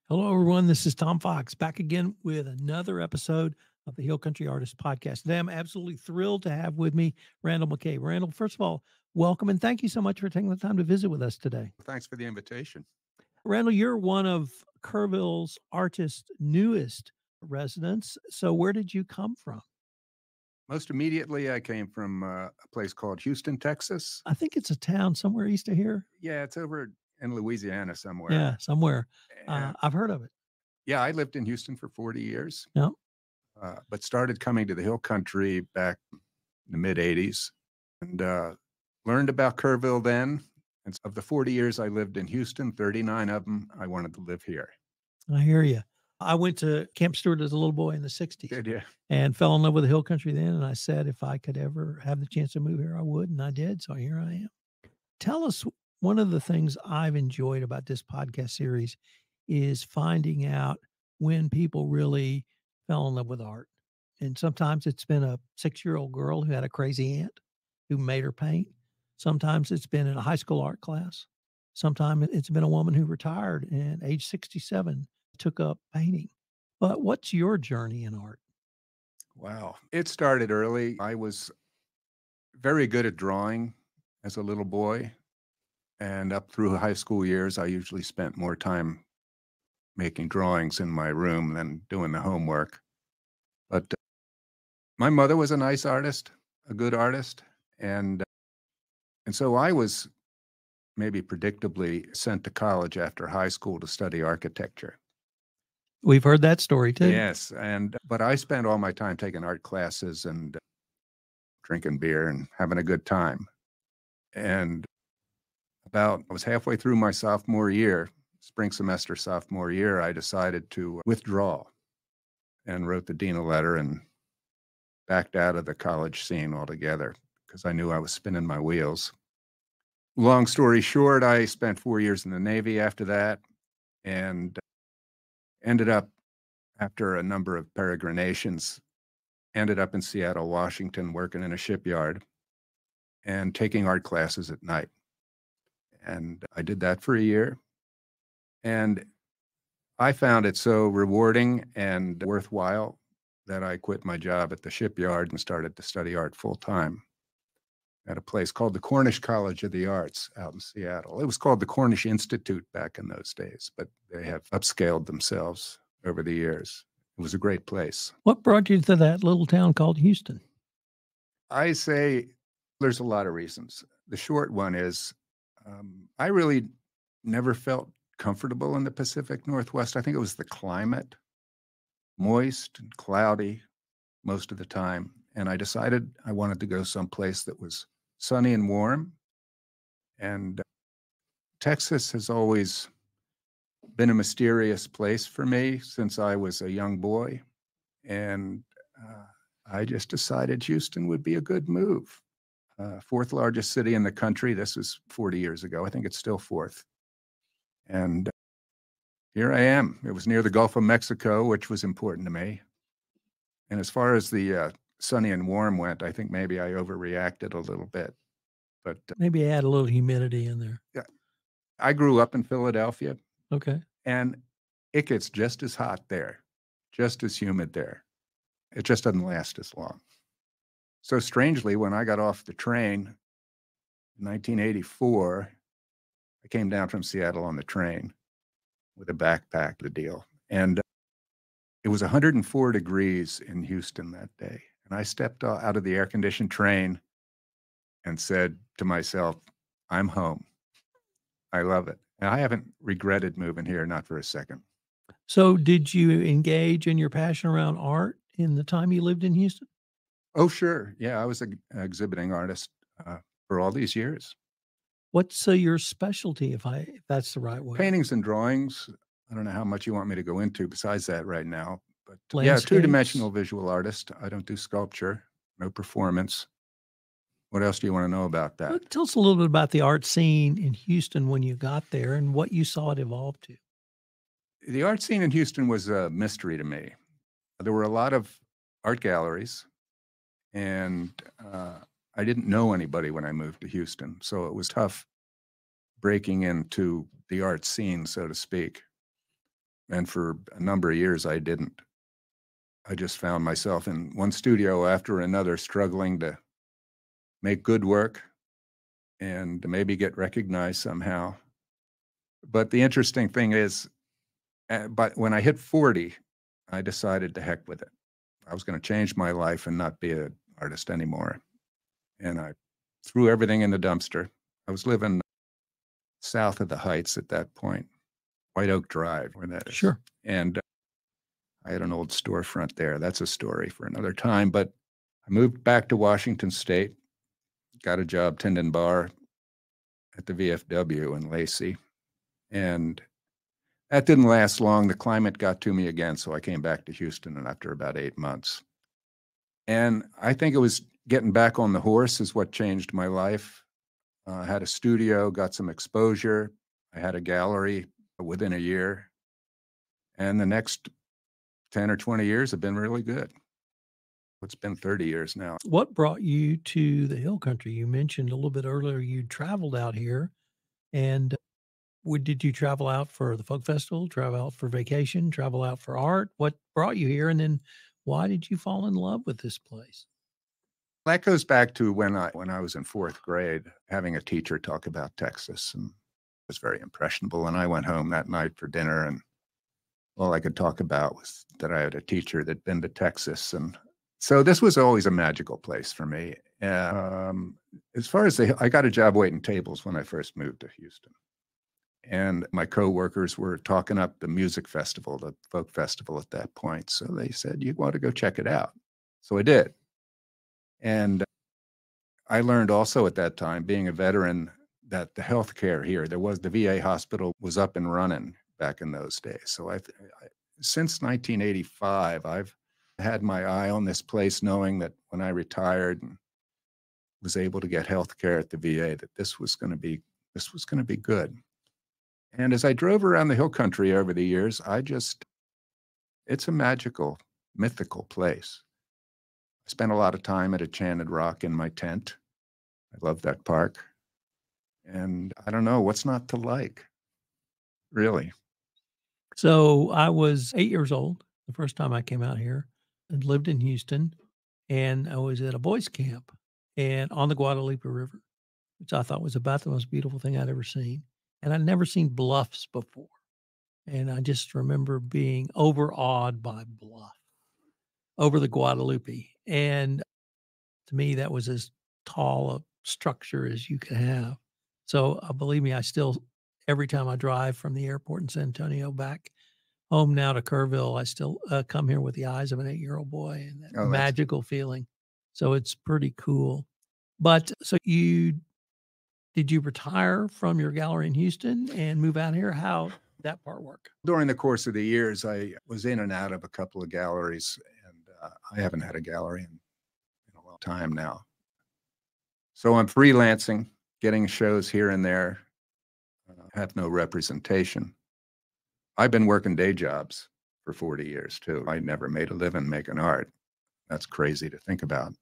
Hello, everyone. This is Tom Fox back again with another episode of the Hill Country Artist Podcast. Today, I'm absolutely thrilled to have with me Randall McCabe. Randall, first of all, welcome and thank you so much for taking the time to visit with us today. Thanks for the invitation. Randall, you're one of Kerrville's artist's newest residents. So, where did you come from? Most immediately, I came from a place called Houston, Texas. I think it's a town somewhere east of here. Yeah, it's over in Louisiana somewhere. Yeah, somewhere. And I've heard of it. yeah, I lived in Houston for 40 years, Yeah. but started coming to the Hill Country back in the mid 80s and learned about Kerrville then. And of the 40 years I lived in Houston, 39 of them, I wanted to live here. I hear you. I went to Camp Stewart as a little boy in the 60s. Did you? And fell in love with the Hill Country then. And I said if I could ever have the chance to move here, I would. And I did. So here I am. Tell us, one of the things I've enjoyed about this podcast series is finding out when people really fell in love with art. And sometimes it's been a 6-year-old girl who had a crazy aunt who made her paint. Sometimes it's been in a high school art class. Sometimes it's been a woman who retired and age 67 took up painting. But what's your journey in art? Wow. It started early. I was very good at drawing as a little boy. And up through high school years, I usually spent more time making drawings in my room than doing the homework. But my mother was a nice artist, a good artist. And so I was maybe predictably sent to college after high school to study architecture. We've heard that story too. Yes. But I spent all my time taking art classes and drinking beer and having a good time. And I was halfway through my sophomore year, spring semester sophomore year, I decided to withdraw and wrote the dean a letter and backed out of the college scene altogether because I knew I was spinning my wheels. Long story short, I spent 4 years in the Navy after that and ended up, after a number of peregrinations, ended up in Seattle, Washington, working in a shipyard and taking art classes at night. And I did that for a year. And I found it so rewarding and worthwhile that I quit my job at the shipyard and started to study art full time at a place called the Cornish College of the Arts out in Seattle. It was called the Cornish Institute back in those days, but they have upscaled themselves over the years. It was a great place. What brought you to that little town called Houston? I say there's a lot of reasons. The short one is I really never felt comfortable in the Pacific Northwest. I think it was the climate, moist and cloudy most of the time. And I decided I wanted to go someplace that was sunny and warm. And Texas has always been a mysterious place for me since I was a young boy. And I just decided Houston would be a good move. Fourth largest city in the country. This was 40 years ago. I think it's still fourth. And here I am. It was near the Gulf of Mexico, which was important to me. And as far as the sunny and warm went, I think maybe I overreacted a little bit. But Maybe add a little humidity in there. yeah, I grew up in Philadelphia. Okay. And it gets just as hot there, just as humid there. It just doesn't last as long. So strangely, when I got off the train in 1984, I came down from Seattle on the train with a backpack, the deal. And it was 104 degrees in Houston that day. And I stepped out of the air-conditioned train and said to myself, I'm home. I love it. And I haven't regretted moving here, not for a second. So did you engage in your passion around art in the time you lived in Houston? Oh, sure. Yeah, I was an exhibiting artist for all these years. What's your specialty, if that's the right word? Paintings and drawings. I don't know how much you want me to go into besides that right now. But yeah, Landscapes? two-dimensional visual artist. I don't do sculpture, no performance. What else do you want to know about that? Well, tell us a little bit about the art scene in Houston when you got there and what you saw it evolve to. The art scene in Houston was a mystery to me. There were a lot of art galleries, and I didn't know anybody when I moved to Houston, so it was tough breaking into the art scene, so to speak. And for a number of years, I didn't. I just found myself in one studio after another, struggling to make good work and maybe get recognized somehow. But the interesting thing is, but when I hit 40, I decided to heck with it. I was going to change my life and not be an artist anymore. And I threw everything in the dumpster. I was living south of the Heights at that point, White Oak Drive, where that is. Sure. And I had an old storefront there. That's a story for another time. But I moved back to Washington State, got a job tending bar at the VFW in Lacey. And that didn't last long. The climate got to me again, so I came back to Houston, and after about 8 months. And I think it was getting back on the horse is what changed my life. I had a studio, got some exposure. I had a gallery within a year. And the next 10 or 20 years have been really good. It's been 30 years now. What brought you to the Hill Country? You mentioned a little bit earlier you traveled out here, and did you travel out for the folk festival, travel out for vacation, travel out for art? What brought you here, and then why did you fall in love with this place? That goes back to when I was in 4th grade, having a teacher talk about Texas, and it was very impressionable. And I went home that night for dinner, and all I could talk about was that I had a teacher that'd been to Texas. And so this was always a magical place for me. As far as I got a job waiting tables when I first moved to Houston. And my coworkers were talking up the music festival, the folk festival at that point. So they said, you want to go check it out. So I did. And I learned also at that time, being a veteran, that the healthcare here, the VA hospital was up and running back in those days. So since 1985, I've had my eye on this place, knowing that when I retired and was able to get healthcare at the VA, that this was going to be good. And as I drove around the Hill Country over the years, it's a magical, mythical place. I spent a lot of time at Enchanted Rock in my tent. I love that park. And I don't know, what's not to like, really. So I was 8 years old the first time I came out here and lived in Houston, and I was at a boys' camp and on the Guadalupe River, which I thought was about the most beautiful thing I'd ever seen. And I'd never seen bluffs before. And I just remember being overawed by bluff over the Guadalupe. And to me, that was as tall a structure as you could have. So believe me, I still, every time I drive from the airport in San Antonio back home now to Kerrville, I still come here with the eyes of an 8-year-old boy and that magical feeling. So it's pretty cool. But so did you retire from your gallery in Houston and move out here? How did that part work? During the course of the years, I was in and out of a couple of galleries, and I haven't had a gallery in a long time now. So I'm freelancing, getting shows here and there, have no representation. I've been working day jobs for 40 years, too. I never made a living making art. That's crazy to think about.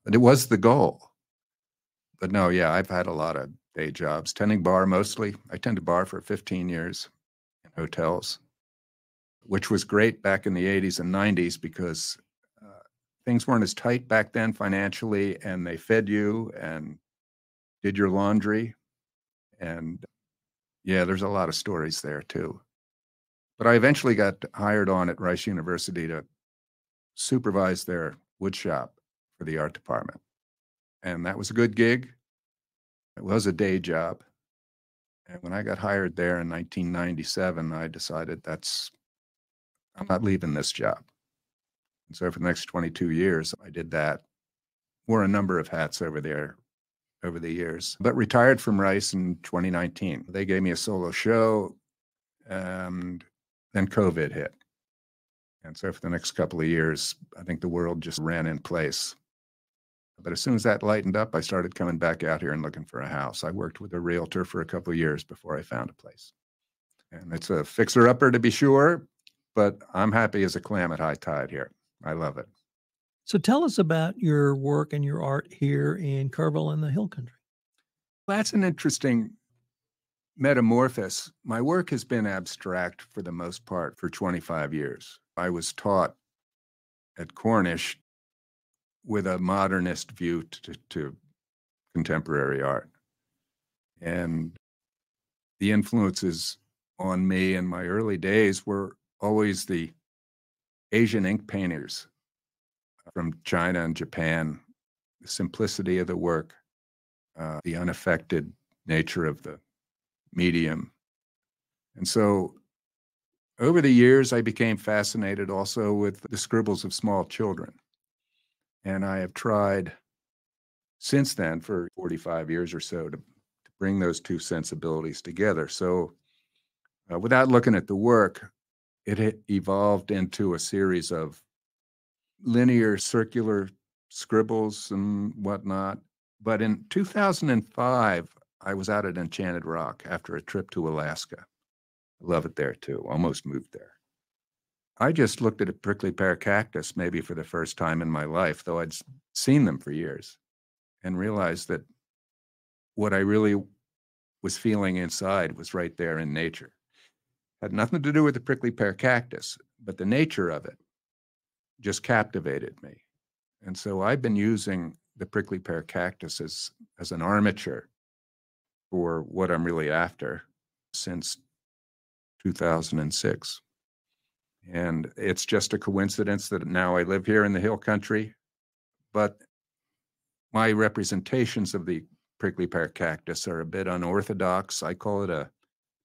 But it was the goal. But no, yeah, I've had a lot of day jobs, tending bar mostly. I tended bar for 15 years in hotels, which was great back in the 80s and 90s because things weren't as tight back then financially, and they fed you and did your laundry. And yeah, there's a lot of stories there too. But I eventually got hired on at Rice University to supervise their wood shop for the art department. And that was a good gig. It was a day job. And when I got hired there in 1997, I decided I'm not leaving this job. And so for the next 22 years, I did that. Wore a number of hats over there over the years, but retired from Rice in 2019. They gave me a solo show, and then COVID hit. And so for the next couple of years, I think the world just ran in place. But as soon as that lightened up, I started coming back out here and looking for a house. I worked with a realtor for a couple of years before I found a place. And it's a fixer-upper to be sure, but I'm happy as a clam at high tide here. I love it. So tell us about your work and your art here in Kerrville and the Hill Country. That's an interesting metamorphosis. My work has been abstract for the most part for 25 years. I was taught at Cornish with a modernist view to contemporary art. And the influences on me in my early days were always the Asian ink painters from China and Japan, the simplicity of the work, the unaffected nature of the medium. And so over the years, I became fascinated also with the scribbles of small children. And I have tried since then for 45 years or so to bring those two sensibilities together. So without looking at the work, it evolved into a series of linear circular scribbles and whatnot. But in 2005, I was out at Enchanted Rock after a trip to Alaska. I love it there too, almost moved there. I just looked at a prickly pear cactus maybe for the first time in my life, though I'd seen them for years, and realized that what I really was feeling inside was right there in nature. Had nothing to do with the prickly pear cactus, but the nature of it just captivated me. And so I've been using the prickly pear cactus as an armature for what I'm really after since 2006. And it's just a coincidence that now I live here in the hill country, but my representations of the prickly pear cactus are a bit unorthodox. I call it a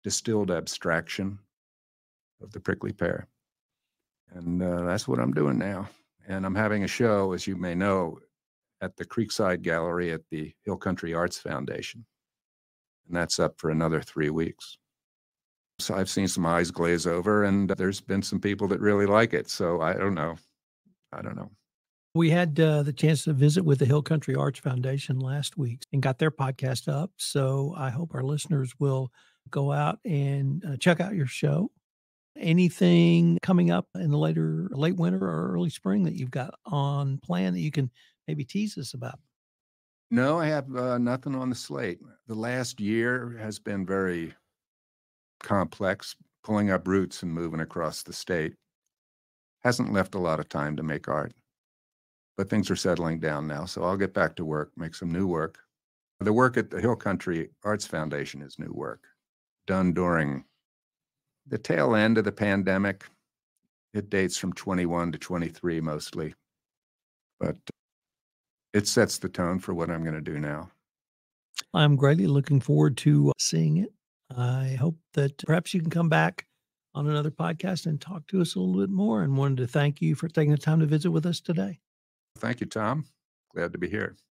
distilled abstraction of the prickly pear. And that's what I'm doing now. And I'm having a show, as you may know, at the Creekside Gallery at the Hill Country Arts Foundation. And that's up for another 3 weeks. So I've seen some eyes glaze over, and there's been some people that really like it. So I don't know. We had the chance to visit with the Hill Country Arts Foundation last week and got their podcast up. So I hope our listeners will go out and check out your show. Anything coming up in the late winter or early spring that you've got on plan that you can maybe tease us about? No, I have nothing on the slate. The last year has been very complex, pulling up roots and moving across the state. Hasn't left a lot of time to make art. But things are settling down now, so I'll get back to work, make some new work. The work at the Hill Country Arts Foundation is new work, done during the tail end of the pandemic. It dates from 21 to 23 mostly, but it sets the tone for what I'm going to do now. I'm greatly looking forward to seeing it. I hope that perhaps you can come back on another podcast and talk to us a little bit more, and wanted to thank you for taking the time to visit with us today. Thank you, Tom. Glad to be here.